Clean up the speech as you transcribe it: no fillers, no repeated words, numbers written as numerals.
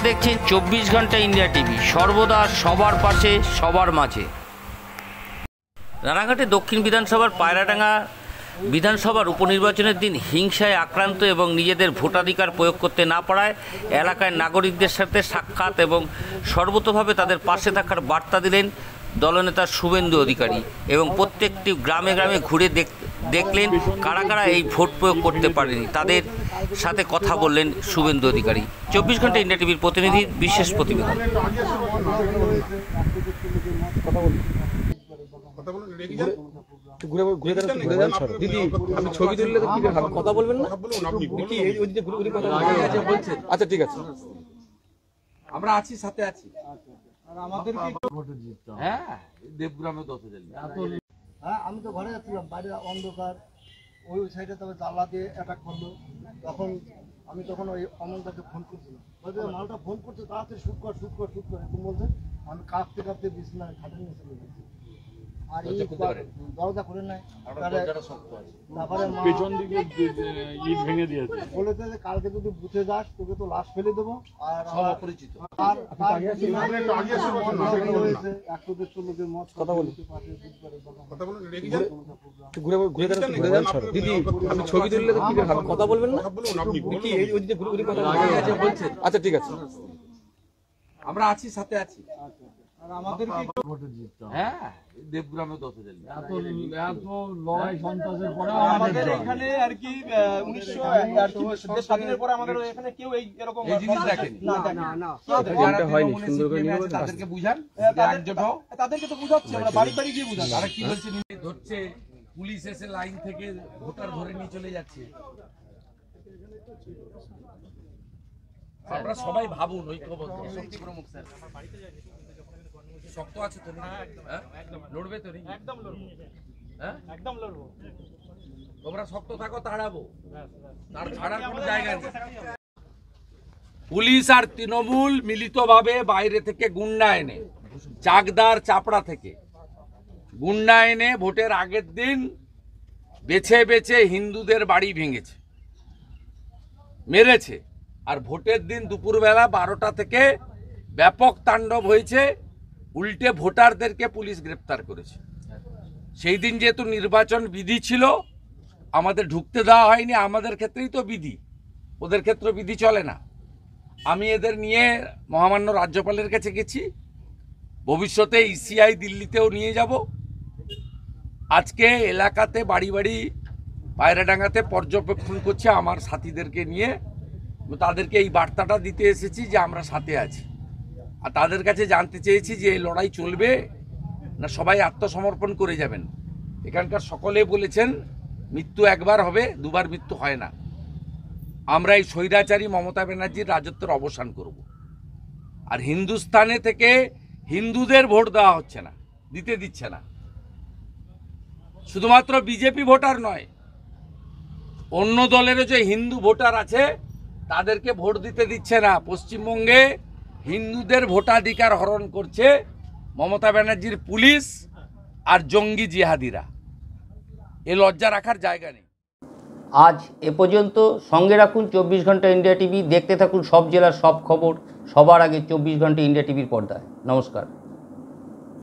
দেখছেন 24 ঘন্টা India TV, সর্বদা সবার পাশে সবার মাঝে। রানাঘাটে দক্ষিণ বিধানসভার পায়রাডাঙ্গা বিধানসভার উপনির্বাচনের দিন হিংসায় আক্রান্ত এবং নিজেদের ভোটাধিকার প্রয়োগ করতে না পারায় এলাকায় নাগরিকদের সাথে সাক্ষাৎ এবং সর্বতোভাবে তাদের পাশে থাকার বার্তা দিলেন দলনেতা শুভেন্দু অধিকারী এবং প্রত্যেকটি গ্রামে গ্রামে ঘুরে দেখলেন কারা কারা এই ভোট প্রয়োগ করতে পারেনি, তাদের সাথে কথা বললেন শুভেন্দু অধিকারী। 24 ঘন্টা ইন্ডিয়া টিভির প্রতিনিধির বিশেষ প্রতিবেদন। ছবি তুললে তো কথা বলবেন না? আচ্ছা ঠিক আছে, আমরা আছি, সাথে আছি। হ্যাঁ, দেবগ্রামে 10,000। হ্যাঁ, আমি তো ঘরে যাচ্ছিলাম, বাইরে অন্ধকার, ওই সাইডে তবে জানলা দিয়ে অ্যাটাক করলো। তখন ওই অমলদাকে ফোন করছিলাম, মালটা ফোন করছে তাড়াতাড়ি শুট কর এরকম বলছে। আমি কাঁপতে বিছানায় খাটে নিয়ে চলে গেছি। আর এই দরজা খুলে নাই, তারপরে পেছন দিকে ইট ভেঙে দিয়েছে, বলেছে যে কালকে যদি বুঝে যাস তোকে তো লাশ ফেলে দেবো। আর অপরিচিত কথা বলি, দিদি আমি ছবি তুললে তো কথা বলবেন না? আচ্ছা ঠিক আছে, আমরা আছি, সাথে আছি। হ্যাঁ, দেবগ্রামে 10,000। এত লড়াই সন্ত্রাসের পরে আমাদের এখানে আর কি 1900 স্বাধীনের পরে আমাদের এখানে কেউ এরকম জিনিস দেখেনি। না হয়নি, সুন্দর করে নিয়ে তাদেরকে বুঝান, তাদেরকে তো বুঝাচ্ছে, আমরা বাড়ি বাড়ি গিয়ে বুঝাচ্ছি। তারা কি বলছে ধরছে, পুলিশ এসে লাইন থেকে ভোটার ধরে নিয়ে চলে যাচ্ছে। আমরা সবাই ভাবুন, ঐক্যবদ্ধ শক্তি প্রমুখ স্যার শক্ত আছে তো, লড়বে তো? একদম লড়বো, একদম লড়বো। তোমরা শক্ত থাকো, তাড়াবো, তার ছাড়ার কোনো জায়গা নেই। পুলিশ আর তৃণমূল মিলিতভাবে বাইরে থেকে গুন্ডা এনে, চাকদার চাপড়া থেকে গুন্ডা এনে ভোটের আগের দিন বেছে বেছে হিন্দুদের বাড়ি ভেঙেছে, মেরেছে। আর ভোটের দিন দুপুরবেলা 12টা থেকে ব্যাপক তাণ্ডব হয়েছে, উল্টে ভোটারদেরকে পুলিশ গ্রেপ্তার করেছে। সেই দিন যেহেতু নির্বাচন বিধি ছিল, আমাদের ঢুকতে দেওয়া হয়নি। আমাদের ক্ষেত্রেই তো বিধি, ওদের ক্ষেত্রে বিধি চলে না। আমি এদের নিয়ে মহামান্য রাজ্যপালের কাছে গেছি, ভবিষ্যতে ইসিআই দিল্লিতেও নিয়ে যাব। আজকে এলাকাতে বাড়ি বাড়ি পায়রাডাঙ্গাতে পর্যবেক্ষণ করছে আমার সাথীদেরকে নিয়ে। তাদেরকে এই বার্তাটা দিতে এসেছি যে আমরা সাথে আছি। আর তাদের কাছে জানতে চেয়েছি যে এই লড়াই চলবে না সবাই আত্মসমর্পণ করে যাবেন। এখানকার সকলে বলেছেন মৃত্যু একবার হবে, দুবার মৃত্যু হয় না। আমরা এই স্বৈরাচারী মমতা ব্যানার্জির রাজত্বের অবসান করব। আর হিন্দুস্তানে থেকে হিন্দুদের ভোট দেওয়া হচ্ছে না, দিতে দিচ্ছে না। শুধুমাত্র বিজেপি ভোটার নয়, অন্য দলেরও যে হিন্দু ভোটার আছে তাদেরকে ভোট দিতে দিচ্ছে না। পশ্চিমবঙ্গে হিন্দুদের ভোটাধিকার হরণ করছে মমতা ব্যানার্জির পুলিশ আর জঙ্গি জিহাদিরা। এ লজ্জা রাখার জায়গা নেই। আজ এ পর্যন্ত। সঙ্গে রাখুন 24 ঘন্টা ইন্ডিয়া টিভি, দেখতে থাকুন সব জেলার সব খবর সবার আগে 24 ঘন্টা ইন্ডিয়া টিভির পর্দায়। নমস্কার।